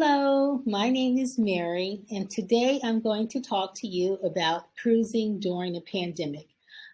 Hello, my name is Mary, and today I'm going to talk to you about cruising during the pandemic.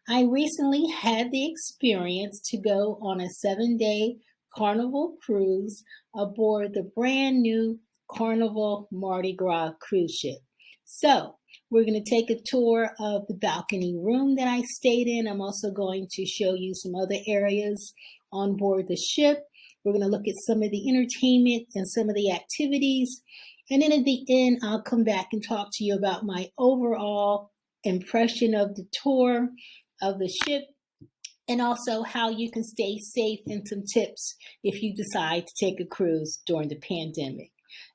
I recently had the experience to go on a 7-day Carnival cruise aboard the brand new Carnival Mardi Gras cruise ship. So, we're going to take a tour of the balcony room that I stayed in. I'm also going to show you some other areas on board the ship. We're going to look at some of the entertainment and some of the activities. And then at the end, I'll come back and talk to you about my overall impression of the tour of the ship and also how you can stay safe and some tips if you decide to take a cruise during the pandemic.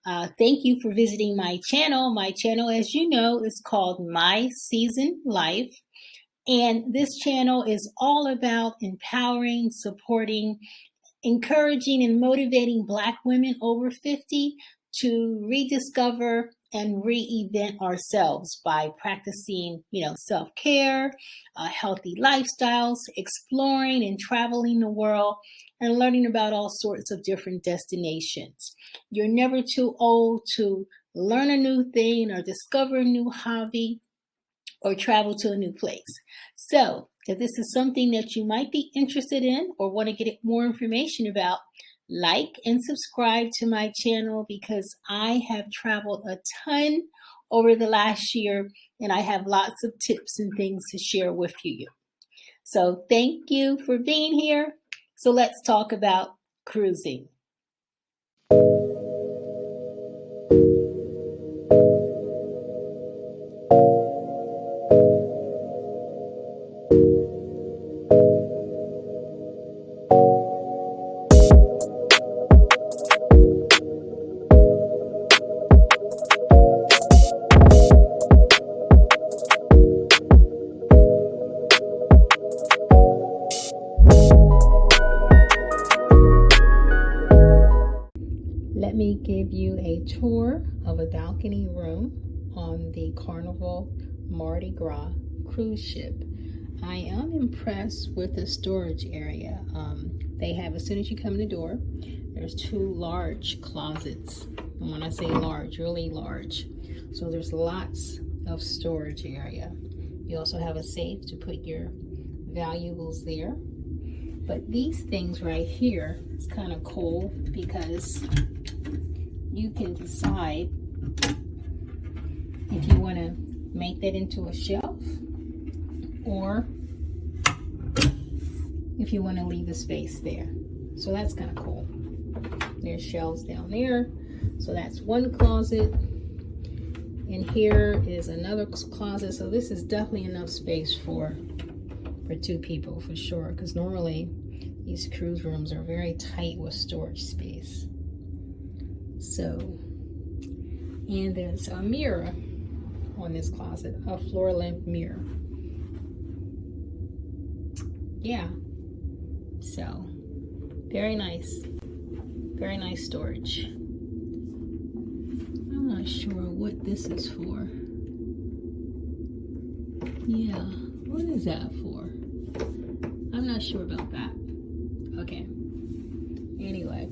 Thank you for visiting my channel. My channel, as you know, is called My Season Life. And this channel is all about empowering, supporting, encouraging and motivating Black women over 50 to rediscover and reinvent ourselves by practicing, self-care, healthy lifestyles, exploring and traveling the world, and learning about all sorts of different destinations. You're never too old to learn a new thing or discover a new hobby or travel to a new place. So, if this is something that you might be interested in or want to get more information about, like and subscribe to my channel because I have traveled a ton over the last year and I have lots of tips and things to share with you. So, thank you for being here. So, let's talk about cruising. Let me give you a tour of a balcony room on the Carnival Mardi Gras cruise ship. I am impressed with the storage area. They have, as soon as you come in the door, there's 2 large closets. And when I say large, really large. So there's lots of storage area. You also have a safe to put your valuables there. But these things right here is kind of cool because you can decide if you want to make that into a shelf or if you want to leave a space there. So that's kind of cool. There's shelves down there. So that's one closet. And here is another closet. So this is definitely enough space for 2 people for sure. Because normally these cruise rooms are very tight with storage space. So, and there's a mirror on this closet, a floor length mirror. Yeah, so very nice storage. I'm not sure what this is for. Yeah, what is that for? I'm not sure about that. Okay, anyway.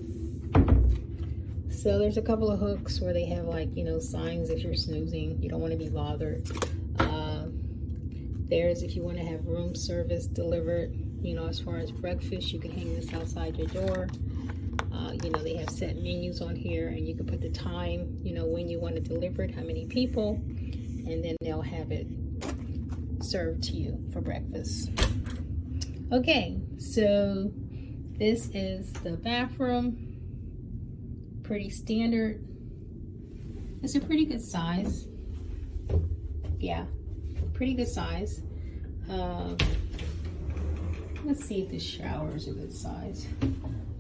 So there's a couple of hooks where they have signs if you're snoozing, you don't want to be bothered. There's if you want to have room service delivered, as far as breakfast, you can hang this outside your door. They have set menus on here and you can put the time, when you want to deliver it, how many people, and then they'll have it served to you for breakfast. Okay, so this is the bathroom. Pretty standard. It's a pretty good size. Yeah, pretty good size. Let's see if the shower is a good size.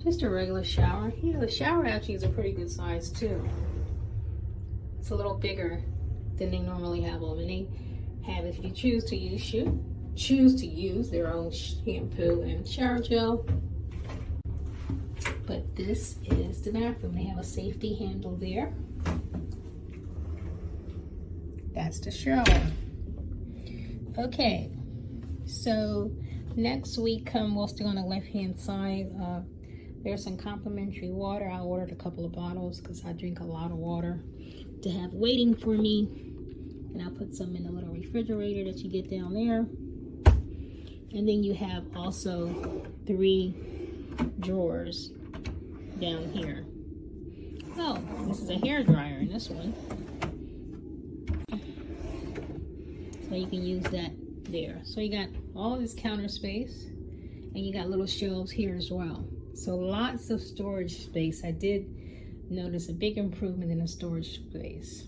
Just a regular shower. Yeah, the shower actually is a pretty good size too. It's a little bigger than they normally have them, and they have, if you choose to use their own shampoo and shower gel. But this is the bathroom. They have a safety handle there. That's the shower. Okay, so next we we'll stay on the left hand side. There's some complimentary water. I ordered a couple of bottles because I drink a lot of water to have waiting for me. And I'll put some in the little refrigerator that you get down there. And then you have also 3 drawers down here. Oh, this is a hair dryer in this one. So you can use that there. So you got all of this counter space, and you got little shelves here as well. So lots of storage space. I did notice a big improvement in the storage space.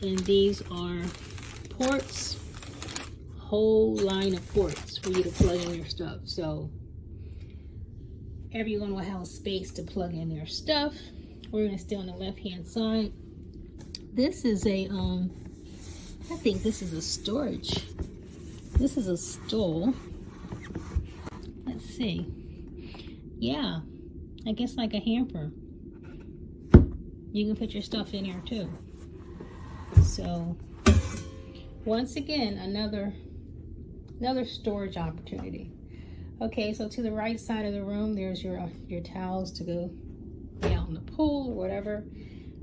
And these are ports, whole line of ports for you to plug in your stuff. So everyone will have a space to plug in their stuff. We're gonna stay on the left-hand side. This is a, I think this is a storage. This is a stool. Let's see. Yeah, I guess like a hamper. You can put your stuff in here too. So once again, another storage opportunity. Okay, so to the right side of the room, there's your towels to go out in the pool or whatever.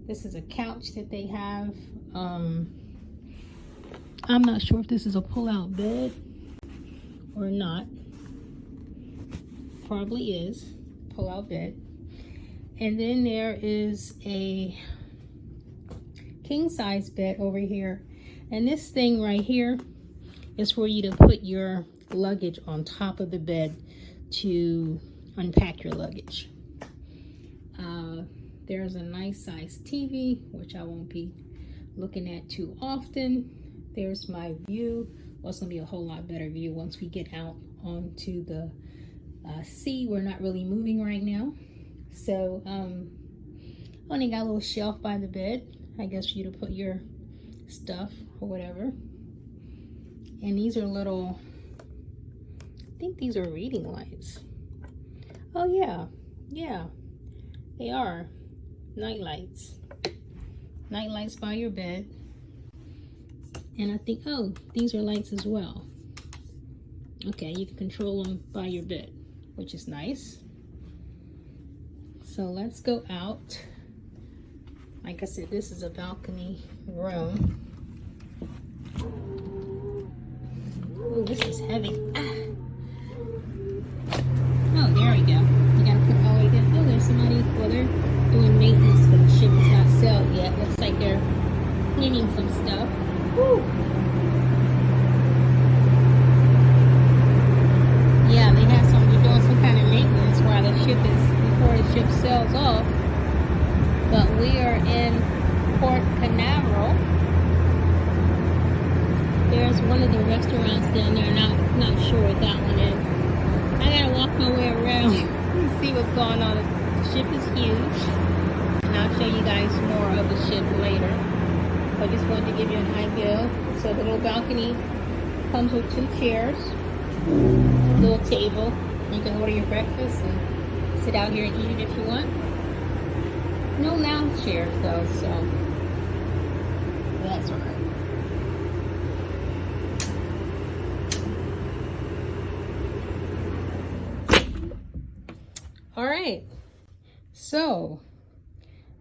This is a couch that they have. I'm not sure if this is a pull-out bed or not. Probably is pull-out bed. And then there is a king-size bed over here. And this thing right here is for you to put your luggage on top of the bed to unpack your luggage. There's a nice size TV, which I won't be looking at too often. There's my view. Well, it's gonna be a whole lot better view once we get out onto the sea. We're not really moving right now. So only got a little shelf by the bed, I guess, for you to put your stuff or whatever. And these are little, I think these are reading lights. Oh yeah, they are night lights. Night lights by your bed. And I think, oh, these are lights as well. Okay, you can control them by your bed, which is nice. So let's go out. Like I said, this is a balcony room. Oh, this is heavy. Oh, there we go. You gotta put it all the way down. Oh, there's somebody. Well, they're doing maintenance, but the ship is not sailed yet. Looks like they're cleaning some stuff. Woo. Yeah, they have they're doing some kind of maintenance while the ship before the ship sails off. But we are in Port Canaveral. There's one of the restaurants down there, and I'm not sure what that one is. I gotta walk my way around and see what's going on. The ship is huge, and I'll show you guys more of the ship later. I just wanted to give you an idea. So the little balcony comes with 2 chairs, a little table. You can order your breakfast and sit out here and eat it if you want. No lounge chairs though, so that's all right. All right, so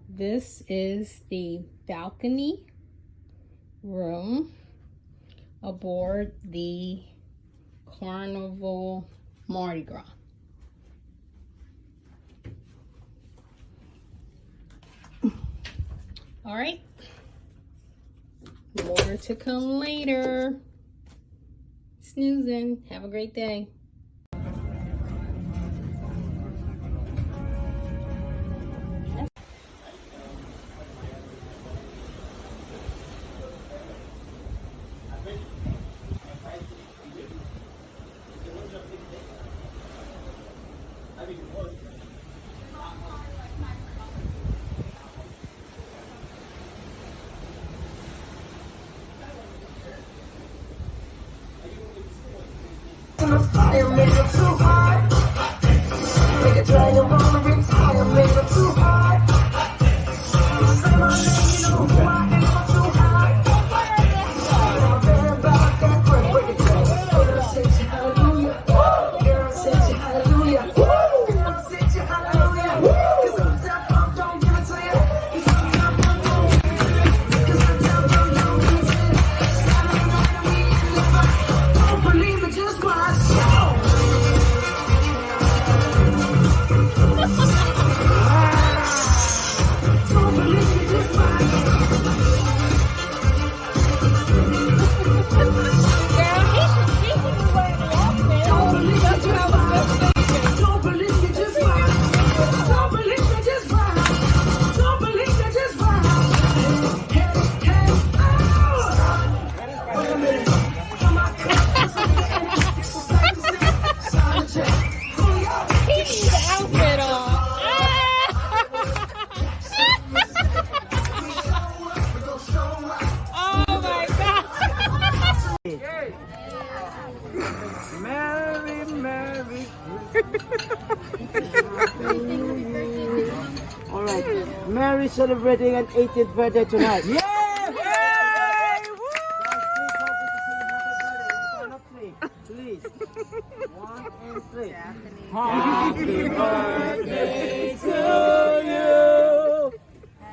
this is the balcony room aboard the Carnival Mardi Gras. All right, more to come later. Snoozing. Have a great day. Make it too hard. Make it try to move it. Make it too hard. Say my name, you know who I am. I'm too hard. Now bend back and break it down. Girl, say hallelujah. Girl, say hallelujah. Girl, say All right. Mary celebrating an 18th birthday tonight. Yeah! Please. 1 and 3. Happy birthday to you.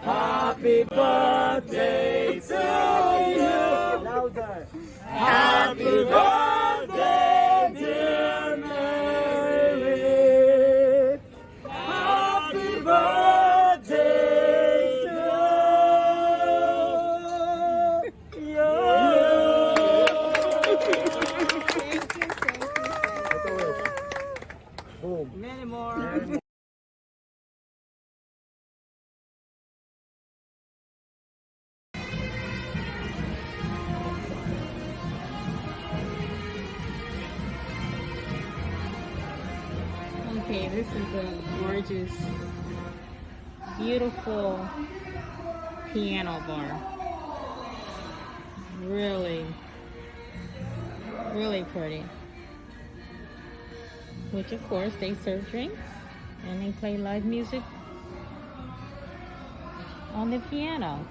Happy birthday to you. Louder. Happy birthday, dear Mary. Happy birthday to you. Many more. Okay, this is a gorgeous, beautiful piano bar. Really, really pretty. Which of course they serve drinks and they play live music on the piano.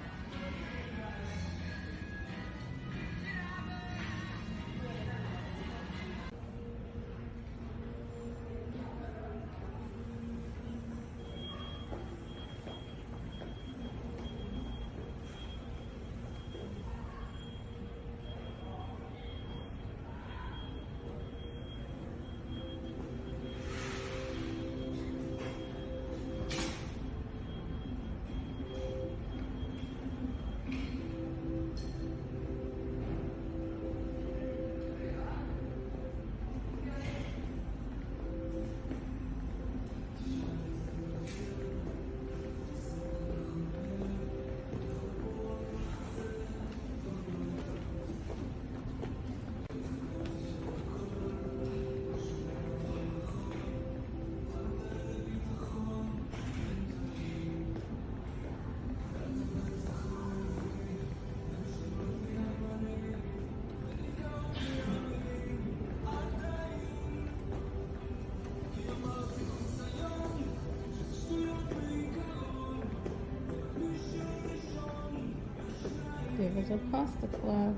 There was a pasta club.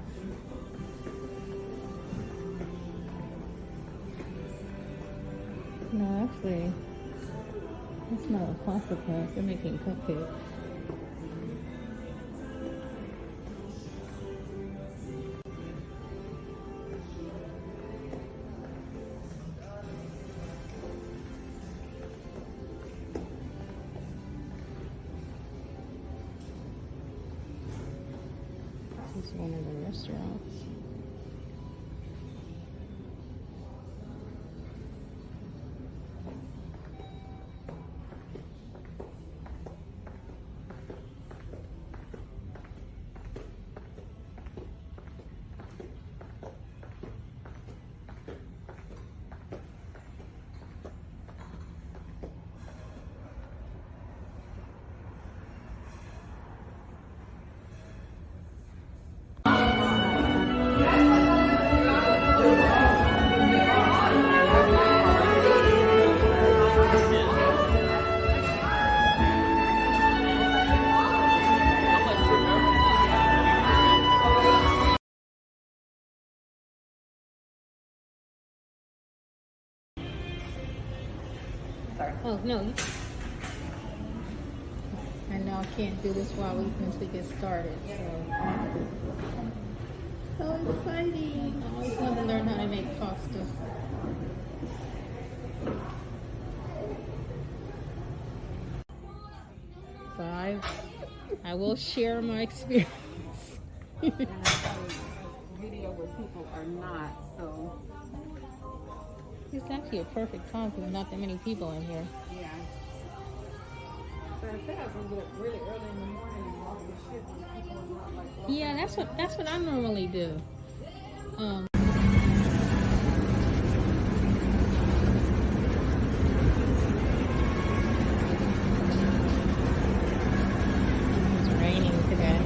No, actually, it's not a pasta club. They're making cupcakes. This is one of the restaurants. Oh, no. I know I can't do this once we get started. So exciting. I always wanted to learn how to make pasta. So I will share my experience. Video where people are not, so It's actually a perfect time because not that many people in here. yeah. So I said I was gonna do it really early in the morning and walk the ship when people are not like walking. Yeah, that's what I normally do. It's raining today.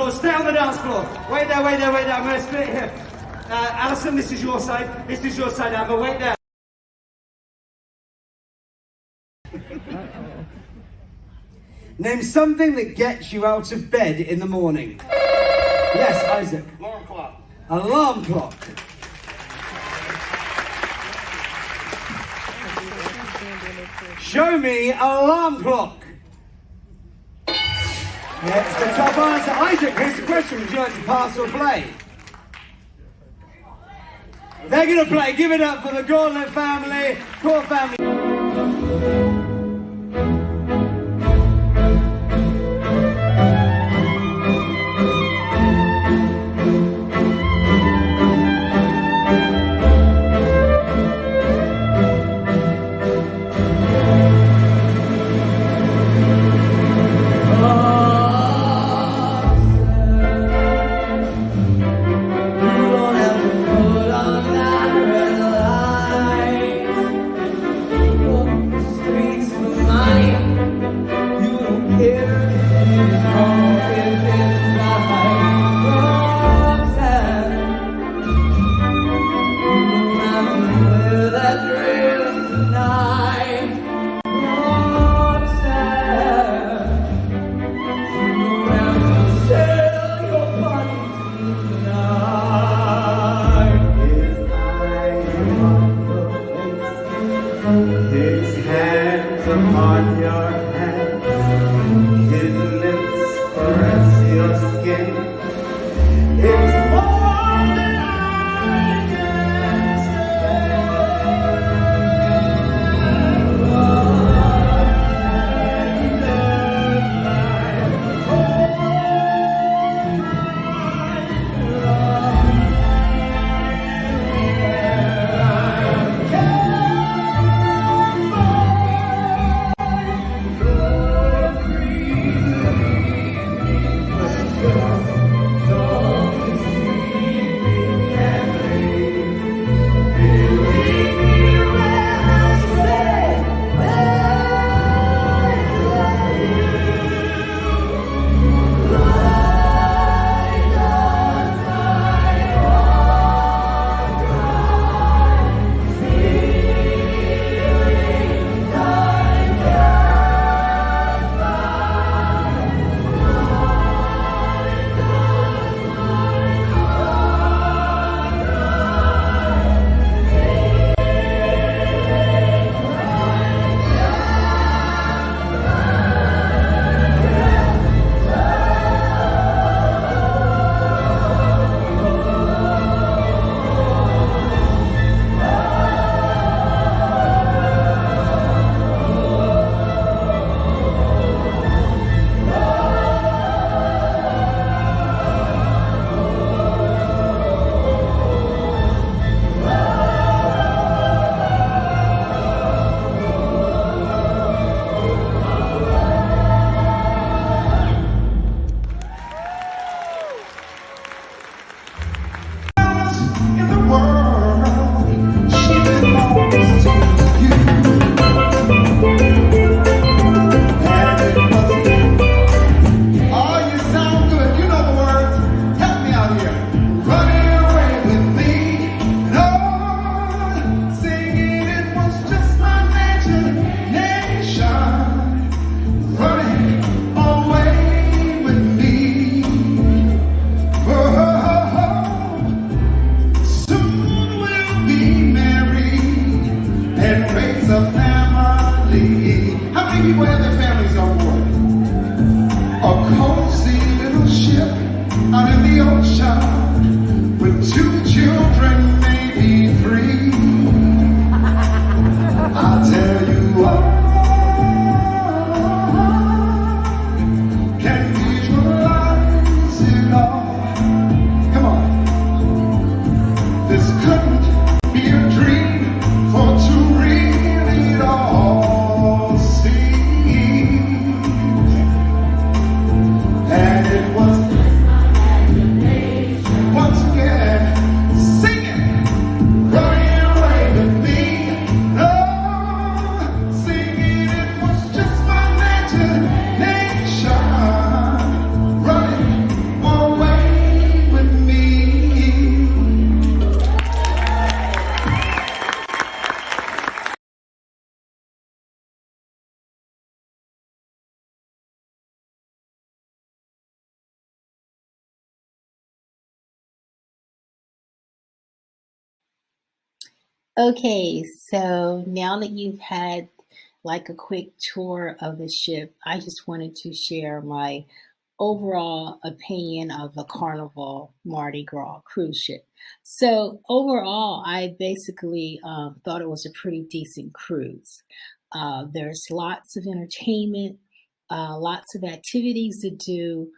Stay on the dance floor. Wait there, wait there, wait there. I'm going to split here. Alison, this is your side. This is your side, Amber. Wait there. Name something that gets you out of bed in the morning. Yes, Isaac. Alarm clock. Alarm clock. Show me alarm clock. That's the top answer. Isaac, here's the question. Would you like to pass or play? They're going to play. Give it up for the Gauntlet family, core family. Upon your head, his lips caress your skin. It's more than I can say. Okay, so now that you've had like a quick tour of the ship, I just wanted to share my overall opinion of the Carnival Mardi Gras cruise ship. So overall, I basically thought it was a pretty decent cruise. There's lots of entertainment, lots of activities to do.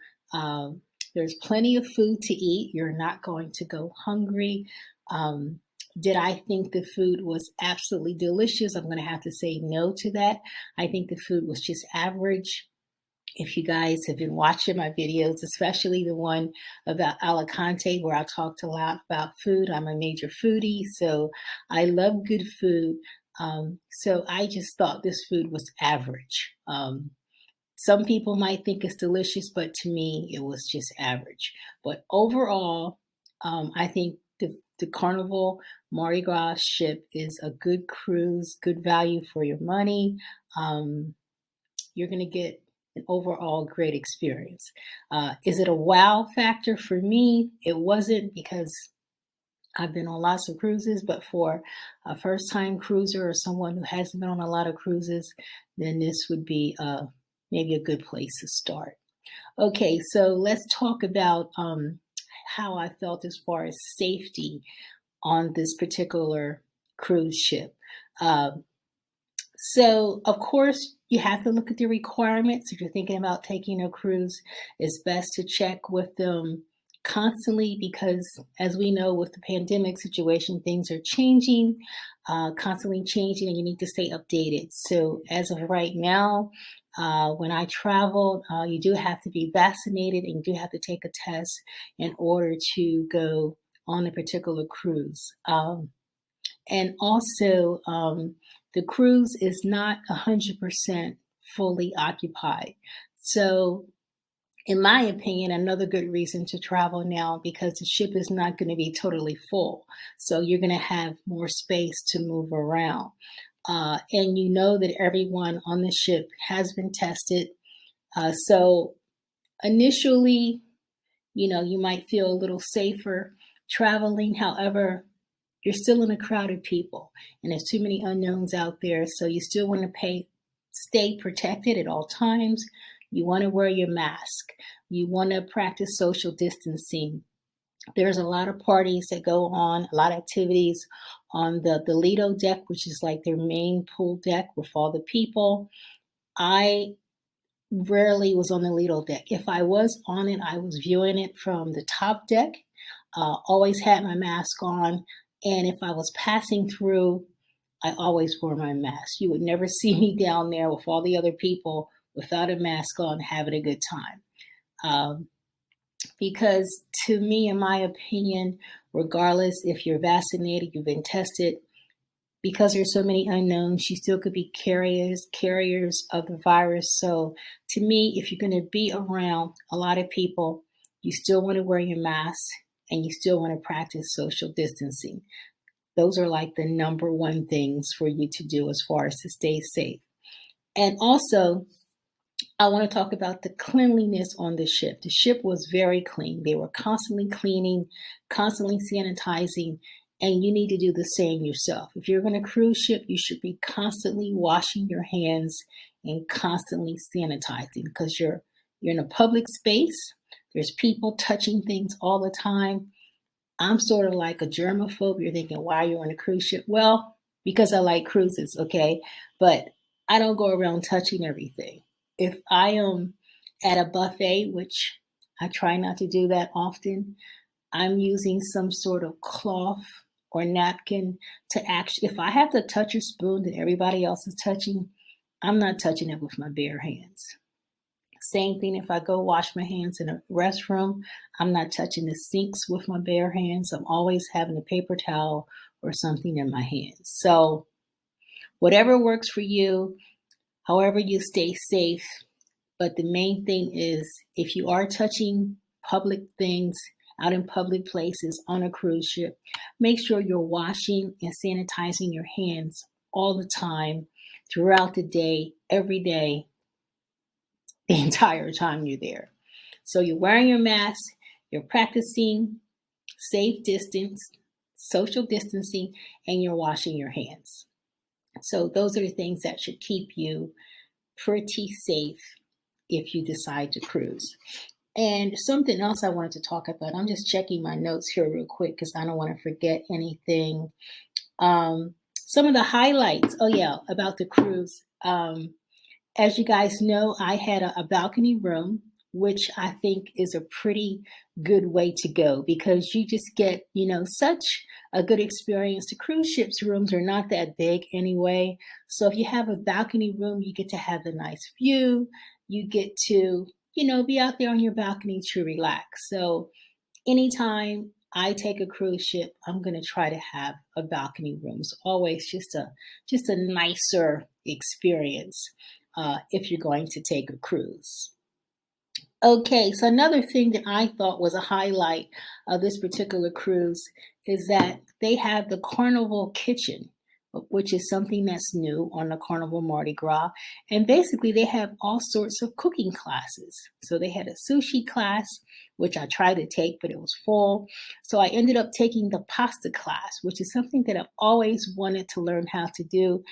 There's plenty of food to eat. You're not going to go hungry. Um, did I think the food was absolutely delicious? I'm going to have to say no to that. I think the food was just average. If you guys have been watching my videos, especially the one about Alicante, where I talked a lot about food, I'm a major foodie, so I love good food. So I just thought this food was average. Some people might think it's delicious, but to me, it was just average. But overall, I think the Carnival Mardi Gras ship is a good cruise, good value for your money. You're going to get an overall great experience. Is it a wow factor? For me, it wasn't, because I've been on lots of cruises, but for a first time cruiser or someone who hasn't been on a lot of cruises, then this would be maybe a good place to start. Okay, so let's talk about how I felt as far as safety on this particular cruise ship. So, of course, you have to look at the requirements. If you're thinking about taking a cruise, it's best to check with them constantly, because, as we know, with the pandemic situation, things are changing, constantly changing, and you need to stay updated. So, as of right now, when I traveled, you do have to be vaccinated and you do have to take a test in order to go on a particular cruise. And also, the cruise is not 100% fully occupied. So, in my opinion, another good reason to travel now, because the ship is not going to be totally full. So you're going to have more space to move around. And you know that everyone on the ship has been tested. So initially, you might feel a little safer traveling. However, you're still in a crowd of people and there's too many unknowns out there. So you still want to stay protected at all times. You want to wear your mask. You want to practice social distancing. There's a lot of parties that go on, a lot of activities on the Lido deck, which is like their main pool deck with all the people. I rarely was on the Lido deck. If I was on it, I was viewing it from the top deck. Always had my mask on. And if I was passing through, I always wore my mask. You would never see me down there with all the other people without a mask on, having a good time. Because to me, in my opinion, regardless if you're vaccinated, you've been tested, because there's so many unknowns, you still could be carriers of the virus. So to me, if you're going to be around a lot of people, you still want to wear your mask and you still want to practice social distancing. Those are like the number one things for you to do as far as to stay safe. And also, I want to talk about the cleanliness on the ship. The ship was very clean. They were constantly cleaning, constantly sanitizing, and you need to do the same yourself. If you're going to cruise ship, you should be constantly washing your hands and constantly sanitizing, because you're in a public space. There's people touching things all the time. I'm sort of like a germaphobe. You're thinking, why are you on a cruise ship? Well, because I like cruises, okay? But I don't go around touching everything. If I am at a buffet, which I try not to do that often, I'm using some sort of cloth or napkin to actually, if I have to touch a spoon that everybody else is touching, I'm not touching it with my bare hands. Same thing if I go wash my hands in a restroom, I'm not touching the sinks with my bare hands. I'm always having a paper towel or something in my hands. So whatever works for you, however you stay safe. But the main thing is, if you are touching public things out in public places on a cruise ship, make sure you're washing and sanitizing your hands all the time, throughout the day, every day, the entire time you're there. So you're wearing your mask, you're practicing safe distance, social distancing, and you're washing your hands. So those are the things that should keep you pretty safe if you decide to cruise. And something else I wanted to talk about, I'm just checking my notes here real quick because I don't want to forget anything. Some of the highlights, oh yeah, about the cruise. As you guys know, I had a balcony room, which I think is a pretty good way to go because you just get, such a good experience. The cruise ships rooms are not that big anyway. So if you have a balcony room, you get to have a nice view. You get to, be out there on your balcony to relax. So anytime I take a cruise ship, I'm going to try to have a balcony room. It's always just a nicer experience if you're going to take a cruise. Okay, so another thing that I thought was a highlight of this particular cruise is that they have the Carnival kitchen, which is something that's new on the Carnival Mardi Gras. And basically they have all sorts of cooking classes. So they had a sushi class, which I tried to take, but it was full. So I ended up taking the pasta class, which is something that I've always wanted to learn how to do.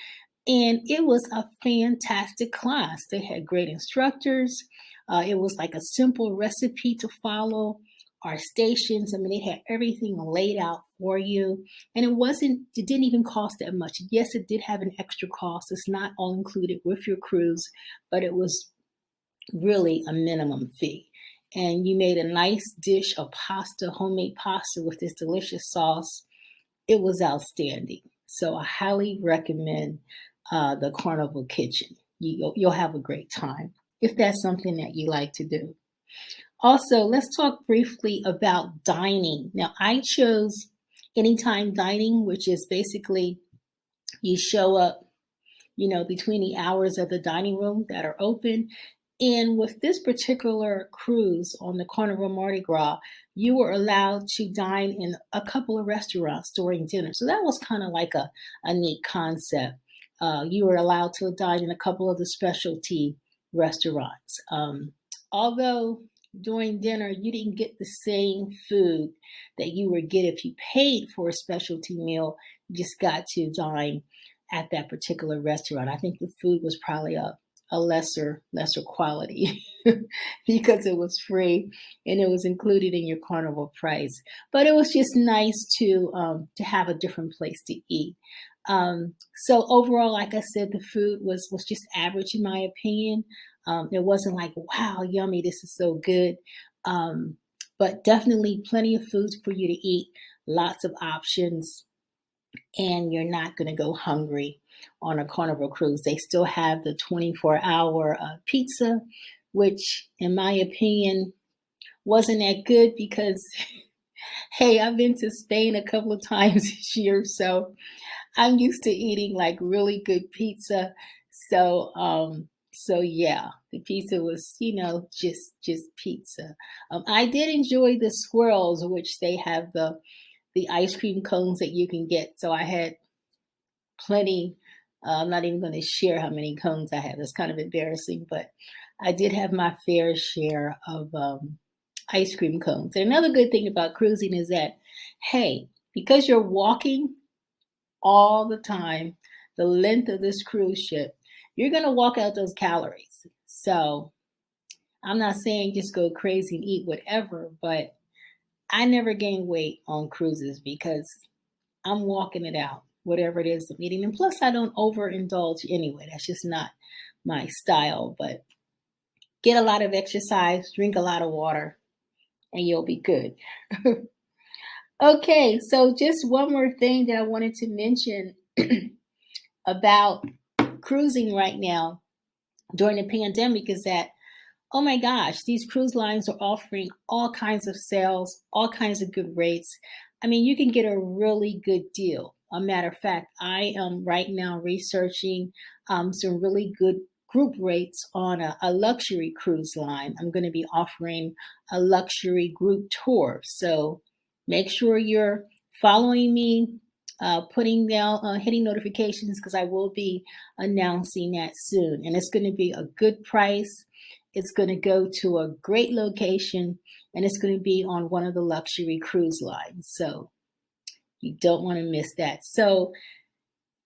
And it was a fantastic class. They had great instructors. It was like a simple recipe to follow. Our stations, they had everything laid out for you. And it didn't even cost that much. Yes, it did have an extra cost. It's not all included with your cruise, but it was really a minimum fee. And you made a nice dish of pasta, homemade pasta with this delicious sauce. It was outstanding. So I highly recommend the Carnival Kitchen. You'll have a great time if that's something that you like to do. Also, let's talk briefly about dining. Now, I chose anytime dining, which is basically you show up, between the hours of the dining room that are open. And with this particular cruise on the Carnival Mardi Gras, you were allowed to dine in a couple of restaurants during dinner. So that was kind of like a neat concept. You were allowed to dine in a couple of the specialty restaurants. Although during dinner, you didn't get the same food that you would get if you paid for a specialty meal. You just got to dine at that particular restaurant. I think the food was probably a lesser quality because it was free and it was included in your Carnival price. But it was just nice to have a different place to eat. So overall, like I said, the food was just average in my opinion. It wasn't like, wow, yummy, this is so good. But definitely plenty of foods for you to eat, lots of options, and you're not going to go hungry on a Carnival cruise. They still have the 24-hour pizza, which in my opinion wasn't that good because, hey, I've been to Spain a couple of times this year, so I'm used to eating like really good pizza. So yeah, the pizza was, just pizza. I did enjoy the swirls, which they have the ice cream cones that you can get. So I had plenty. I'm not even going to share how many cones I had. It's kind of embarrassing, but I did have my fair share of ice cream cones. And another good thing about cruising is that, hey, because you're walking all the time, the length of this cruise ship, you're going to walk out those calories. So I'm not saying just go crazy and eat whatever, but I never gain weight on cruises because I'm walking it out, whatever it is I'm eating. And plus, I don't overindulge anyway. That's just not my style. But get a lot of exercise, drink a lot of water, and you'll be good. Okay, so just one more thing that I wanted to mention about cruising right now during the pandemic is that, oh my gosh, these cruise lines are offering all kinds of sales, all kinds of good rates. You can get a really good deal. A matter of fact, I am right now researching some really good group rates on a luxury cruise line. I'm going to be offering a luxury group tour. So make sure you're following me, hitting notifications because I will be announcing that soon. And it's going to be a good price. It's going to go to a great location, and it's going to be on one of the luxury cruise lines. So You don't want to miss that. So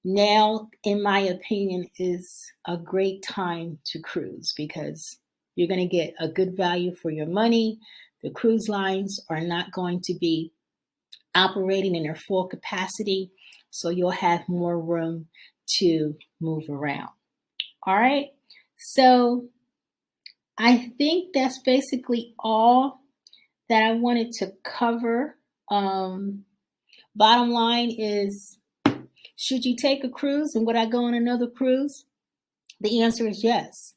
now, in my opinion, is a great time to cruise because you're going to get a good value for your money. The cruise lines are not going to be operating in their full capacity, so you'll have more room to move around. All right, so I think that's basically all that I wanted to cover. Bottom line is, should you take a cruise and would I go on another cruise? The answer is yes,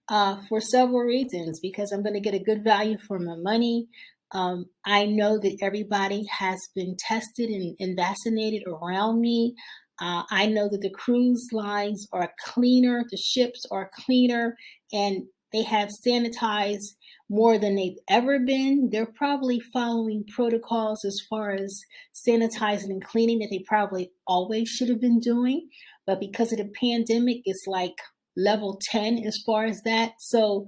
for several reasons, because I'm going to get a good value for my money. I know that everybody has been tested and vaccinated around me. I know that the cruise lines are cleaner, the ships are cleaner, and they have sanitized more than they've ever been. They're probably following protocols as far as sanitizing and cleaning that they probably always should have been doing. But because of the pandemic, it's like level 10 as far as that. So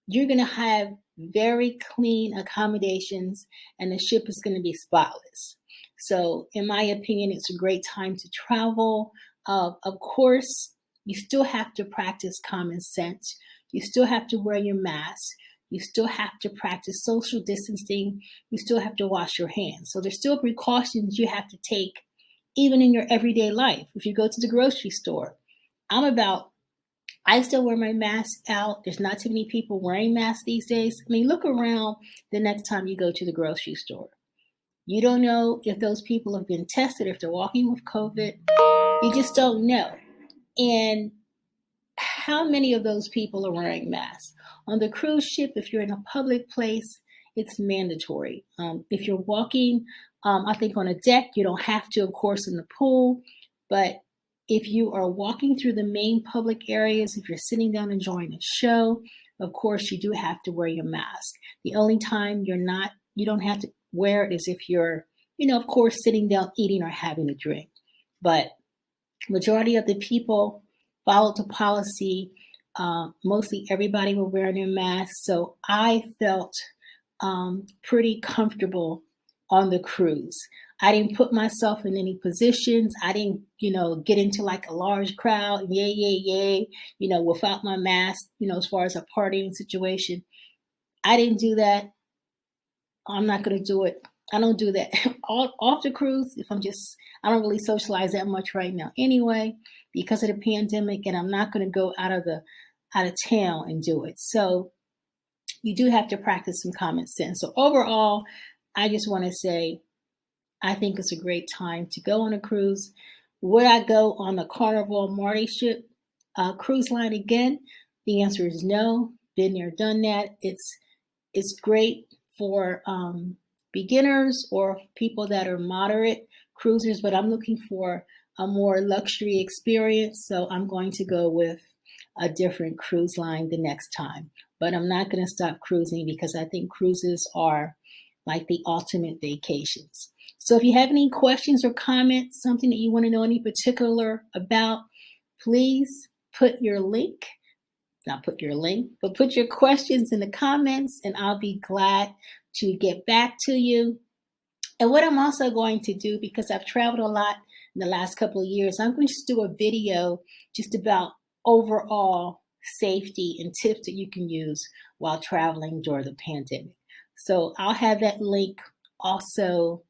you're going to have very clean accommodations and the ship is going to be spotless. So in my opinion, it's a great time to travel. Of course, you still have to practice common sense. You still have to wear your mask. You still have to practice social distancing. You still have to wash your hands. So there's still precautions you have to take even in your everyday life. If you go to the grocery store, I still wear my mask out. There's not too many people wearing masks these days. I mean, look around the next time you go to the grocery store. You don't know if those people have been tested, if they're walking with COVID. You just don't know. And how many of those people are wearing masks? On the cruise ship, if you're in a public place, it's mandatory. If you're walking, I think on a deck, you don't have to, of course, in the pool. But if you are walking through the main public areas, if you're sitting down enjoying a show, of course, you do have to wear your mask. The only time you don't have to wear it is if you're, of course, sitting down eating or having a drink. But majority of the people followed the policy. Mostly everybody were wearing their masks. So I felt pretty comfortable on the cruise. I didn't put myself in any positions. I didn't, get into like a large crowd, yay, without my mask, as far as a partying situation. I didn't do that. I'm not going to do it. I don't do that. Off the cruise, I don't really socialize that much right now anyway, because of the pandemic, and I'm not going to go out of town and do it. So you do have to practice some common sense. So overall, I just want to say, I think it's a great time to go on a cruise. Would I go on the Carnival Mardi ship cruise line again? The answer is no. Been there, done that. It's great for beginners or people that are moderate cruisers, but I'm looking for a more luxury experience. So I'm going to go with a different cruise line the next time. But I'm not going to stop cruising because I think cruises are like the ultimate vacations. So if you have any questions or comments, something that you want to know any particular about, please put your questions in the comments and I'll be glad to get back to you. And what I'm also going to do, because I've traveled a lot in the last couple of years, I'm going to just do a video just about overall safety and tips that you can use while traveling during the pandemic. So I'll have that link also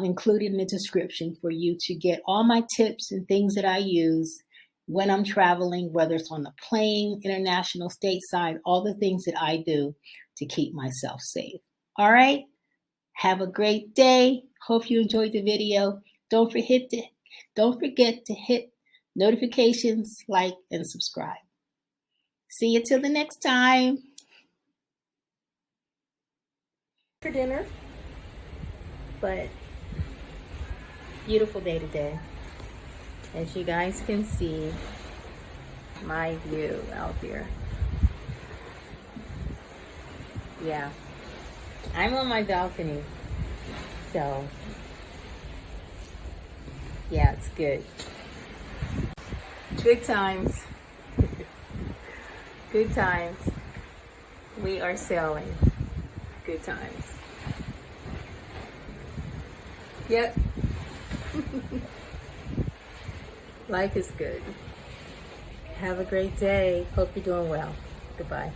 included in the description for you to get all my tips and things that I use when I'm traveling, whether it's on the plane, international, stateside, all the things that I do to keep myself safe. All right. Have a great day. Hope you enjoyed the video. Don't forget to hit notifications, like, and subscribe. See you till the next time. For dinner, but beautiful day today. As you guys can see, my view out here. Yeah, I'm on my balcony, so yeah, it's good. Good times. Good times. We are sailing. Good times. Yep. Life is good. Have a great day. Hope you're doing well. Goodbye.